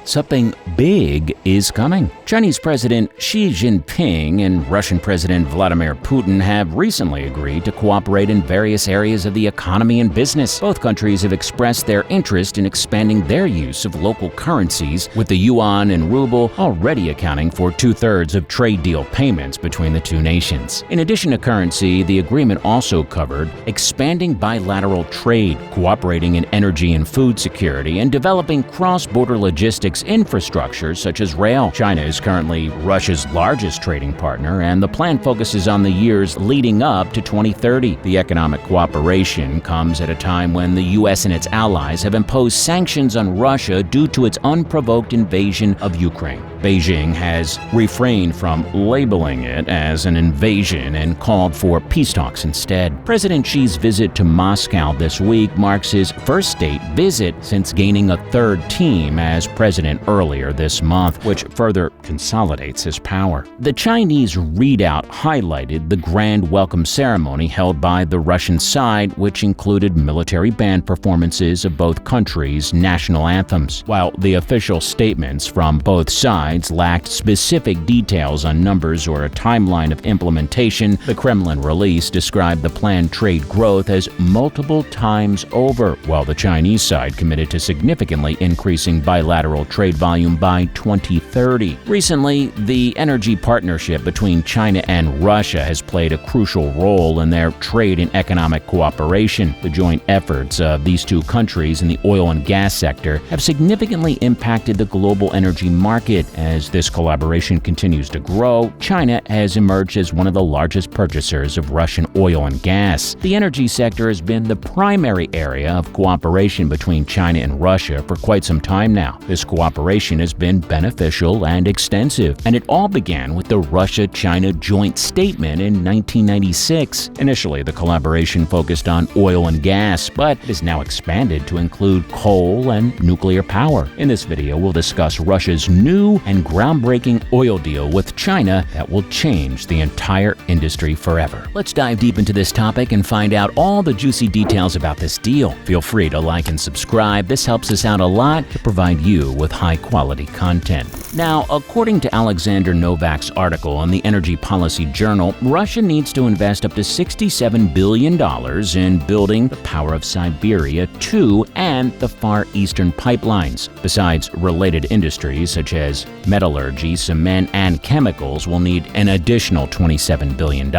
Something big is coming. Chinese President Xi Jinping and Russian President Vladimir Putin have recently agreed to cooperate in various areas of the economy and business. Both countries have expressed their interest in expanding their use of local currencies, with the yuan and ruble already accounting for 2/3 of trade deal payments between the two nations. In addition to currency, the agreement also covered expanding bilateral trade, cooperating in energy and food security, and developing cross-border logistics infrastructure such as rail. China is currently Russia's largest trading partner, and the plan focuses on the years leading up to 2030. The economic cooperation comes at a time when the U.S. and its allies have imposed sanctions on Russia due to its unprovoked invasion of Ukraine. Beijing has refrained from labeling it as an invasion and called for peace talks instead. President Xi's visit to Moscow this week marks his first state visit since gaining a third term as president earlier this month, which further consolidates his power. The Chinese readout highlighted the grand welcome ceremony held by the Russian side, which included military band performances of both countries' national anthems. While the official statements from both sides lacked specific details on numbers or a timeline of implementation, the Kremlin release described the planned trade growth as multiple times over, while the Chinese side committed to significantly increasing bilateral trade volume by 2030. Recently, the energy partnership between China and Russia has played a crucial role in their trade and economic cooperation. The joint efforts of these two countries in the oil and gas sector have significantly impacted the global energy market. As this collaboration continues to grow, China has emerged as one of the largest purchasers of Russian oil and gas. The energy sector has been the primary area of cooperation between China and Russia for quite some time now. This cooperation has been beneficial and extensive, and it all began with the Russia-China joint statement in 1996. Initially, the collaboration focused on oil and gas, but it has now expanded to include coal and nuclear power. In this video, we'll discuss Russia's new and groundbreaking oil deal with China that will change the entire industry forever. Let's dive deep into this topic and find out all the juicy details about this deal. Feel free to like and subscribe. This helps us out a lot to provide you with high-quality content. Now, according to Alexander Novak's article in the Energy Policy Journal, Russia needs to invest up to $67 billion in building the Power of Siberia 2 and the Far Eastern pipelines. Besides, related industries such as metallurgy, cement, and chemicals will need an additional $27 billion.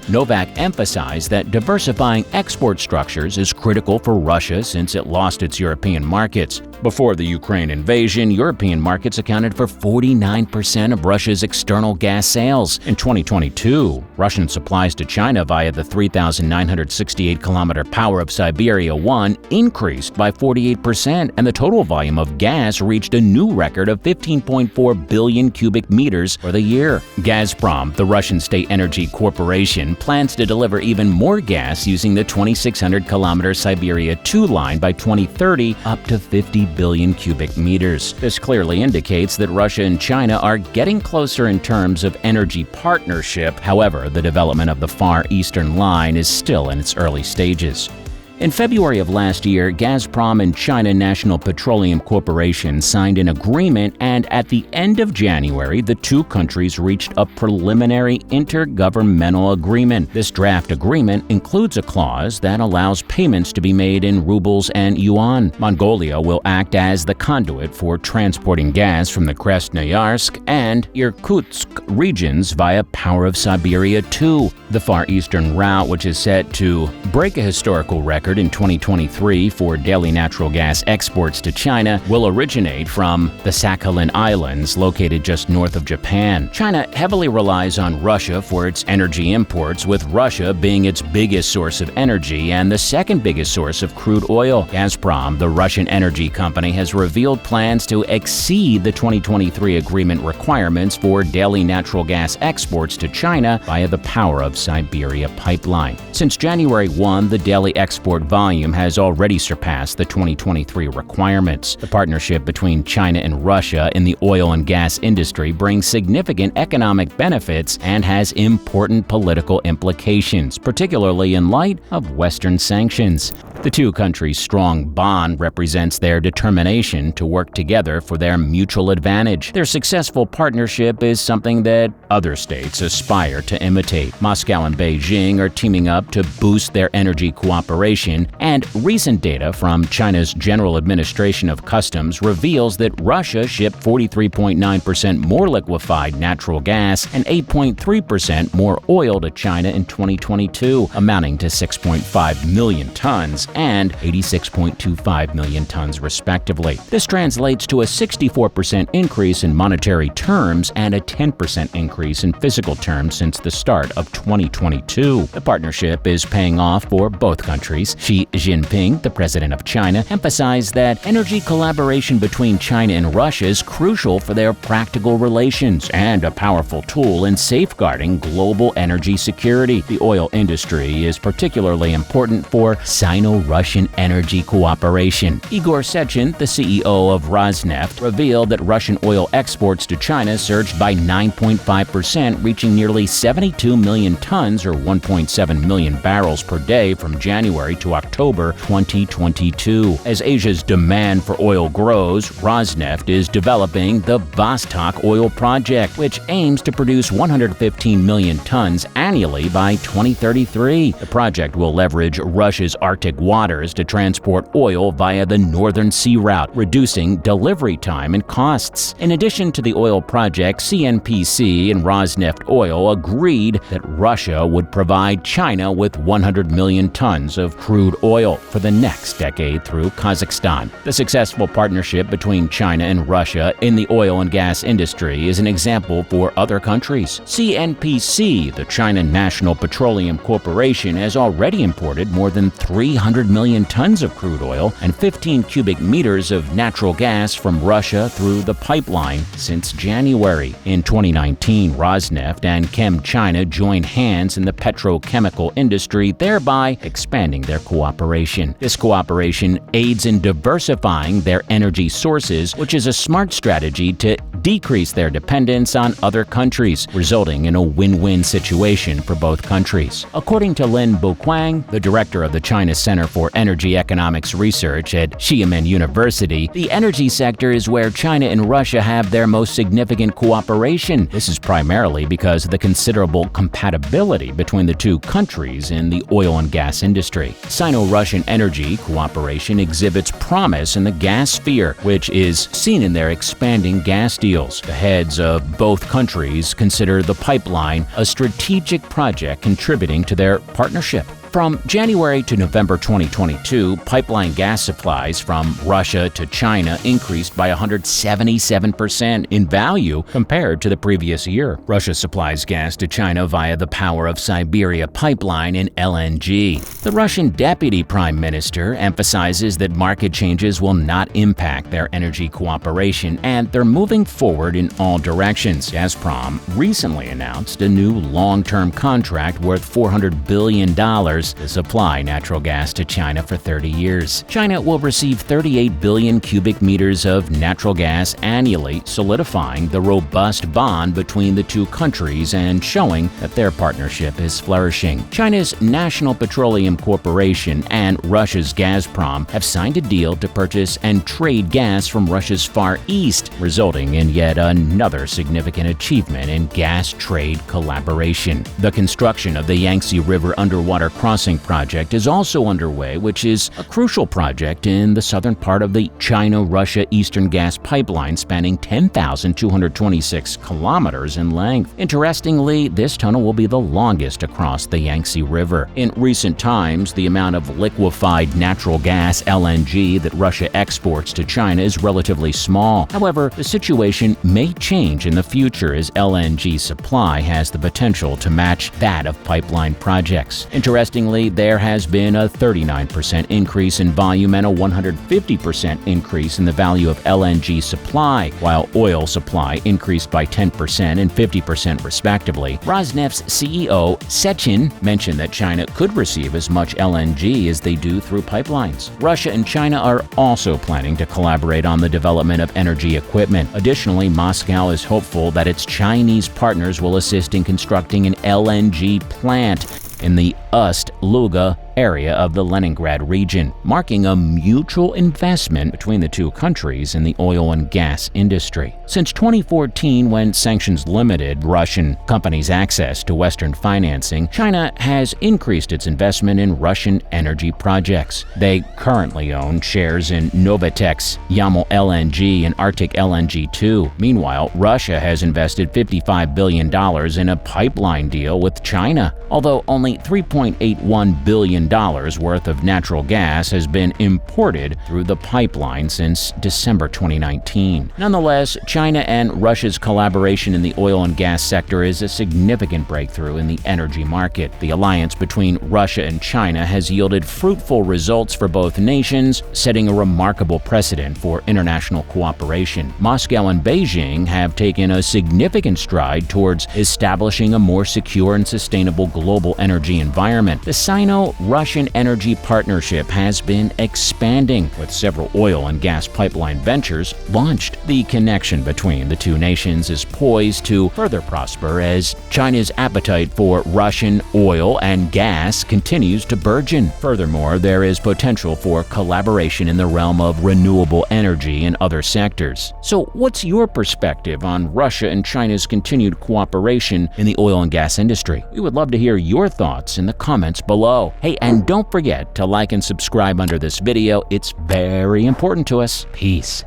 Novak emphasized that diversifying export structures is critical for Russia since it lost its European markets. Before the Ukraine invasion, European markets accounted for 49% of Russia's external gas sales. In 2022, Russian supplies to China via the 3,968-kilometer Power of Siberia 1 increased by 48%, and the total volume of gas reached a new record of 15.4 billion cubic meters for the year. Gazprom, the Russian state energy corporation, plans to deliver even more gas using the 2,600-kilometer Siberia 2 line by 2030, up to 50 billion cubic meters. This clearly indicates that Russia and China are getting closer in terms of energy partnership. However, the development of the Far Eastern line is still in its early stages. In February of last year, Gazprom and China National Petroleum Corporation signed an agreement, and at the end of January, the two countries reached a preliminary intergovernmental agreement. This draft agreement includes a clause that allows payments to be made in rubles and yuan. Mongolia will act as the conduit for transporting gas from the Krasnoyarsk and Irkutsk regions via Power of Siberia 2. The Far Eastern route, which is set to break a historical record in 2023 for daily natural gas exports to China, will originate from the Sakhalin Islands, located just north of Japan. China heavily relies on Russia for its energy imports, with Russia being its biggest source of energy and the second biggest source of crude oil. Gazprom, the Russian energy company, has revealed plans to exceed the 2023 agreement requirements for daily natural gas exports to China via the Power of Siberia pipeline. Since January 1, the daily export volume has already surpassed the 2023 requirements. The partnership between China and Russia in the oil and gas industry brings significant economic benefits and has important political implications, particularly in light of Western sanctions. The two countries' strong bond represents their determination to work together for their mutual advantage. Their successful partnership is something that other states aspire to imitate. Moscow and Beijing are teaming up to boost their energy cooperation, and recent data from China's General Administration of Customs reveals that Russia shipped 43.9% more liquefied natural gas and 8.3% more oil to China in 2022, amounting to 6.5 million tons and 86.25 million tons respectively. This translates to a 64% increase in monetary terms and a 10% increase in physical terms since the start of 2022. The partnership is paying off for both countries. Xi Jinping, the president of China, emphasized that energy collaboration between China and Russia is crucial for their practical relations and a powerful tool in safeguarding global energy security. The oil industry is particularly important for Sino-Russian energy cooperation. Igor Sechin, the CEO of Rosneft, revealed that Russian oil exports to China surged by 9.5%, reaching nearly 72 million tons or 1.7 million barrels per day from January to October 2022. As Asia's demand for oil grows, Rosneft is developing the Vostok oil project, which aims to produce 115 million tons annually by 2033. The project will leverage Russia's Arctic waters to transport oil via the Northern Sea Route, reducing delivery time and costs. In addition to the oil project, CNPC and Rosneft Oil agreed that Russia would provide China with 100 million tons of crude oil for the next decade through Kazakhstan. The successful partnership between China and Russia in the oil and gas industry is an example for other countries. CNPC, the China National Petroleum Corporation, has already imported more than 300 million tons of crude oil and 15 cubic meters of natural gas from Russia through the pipeline since January. In 2019, Rosneft and ChemChina joined hands in the petrochemical industry, thereby expanding their cooperation. This cooperation aids in diversifying their energy sources, which is a smart strategy to decrease their dependence on other countries, resulting in a win-win situation for both countries. According to Lin Buquang, the director of the China Center for Energy Economics Research at Xiamen University, the energy sector is where China and Russia have their most significant cooperation. This is primarily because of the considerable compatibility between the two countries in the oil and gas industry. Sino-Russian energy cooperation exhibits promise in the gas sphere, which is seen in their expanding gas deals. The heads of both countries consider the pipeline a strategic project contributing to their partnership. From January to November 2022, pipeline gas supplies from Russia to China increased by 177% in value compared to the previous year. Russia supplies gas to China via the Power of Siberia pipeline and LNG. The Russian Deputy Prime Minister emphasizes that market changes will not impact their energy cooperation, and they're moving forward in all directions. Gazprom recently announced a new long-term contract worth $400 billion to supply natural gas to China for 30 years. China will receive 38 billion cubic meters of natural gas annually, solidifying the robust bond between the two countries and showing that their partnership is flourishing. China's National Petroleum Corporation and Russia's Gazprom have signed a deal to purchase and trade gas from Russia's Far East, resulting in yet another significant achievement in gas trade collaboration. The construction of the Yangtze River underwater crossing project is also underway, which is a crucial project in the southern part of the China-Russia Eastern Gas Pipeline, spanning 10,226 kilometers in length. Interestingly, this tunnel will be the longest across the Yangtze River. In recent times, the amount of liquefied natural gas (LNG) that Russia exports to China is relatively small. However, the situation may change in the future as LNG supply has the potential to match that of pipeline projects. Interestingly, there has been a 39% increase in volume and a 150% increase in the value of LNG supply, while oil supply increased by 10% and 50% respectively. Rosneft's CEO, Sechin, mentioned that China could receive as much LNG as they do through pipelines. Russia and China are also planning to collaborate on the development of energy equipment. Additionally, Moscow is hopeful that its Chinese partners will assist in constructing an LNG plant in the Ust-Luga area of the Leningrad region, marking a mutual investment between the two countries in the oil and gas industry. Since 2014, when sanctions limited Russian companies' access to Western financing, China has increased its investment in Russian energy projects. They currently own shares in Novatek's Yamal LNG and Arctic LNG 2. Meanwhile, Russia has invested $55 billion in a pipeline deal with China, although only $3.81 billion worth of natural gas has been imported through the pipeline since December 2019. Nonetheless, China and Russia's collaboration in the oil and gas sector is a significant breakthrough in the energy market. The alliance between Russia and China has yielded fruitful results for both nations, setting a remarkable precedent for international cooperation. Moscow and Beijing have taken a significant stride towards establishing a more secure and sustainable global energy environment. The Sino-Russian energy partnership has been expanding, with several oil and gas pipeline ventures launched. The connection between the two nations is poised to further prosper as China's appetite for Russian oil and gas continues to burgeon. Furthermore, there is potential for collaboration in the realm of renewable energy and other sectors. So, what's your perspective on Russia and China's continued cooperation in the oil and gas industry? We would love to hear your thoughts in the comments below. Hey, and don't forget to like and subscribe under this video. It's very important to us. Peace.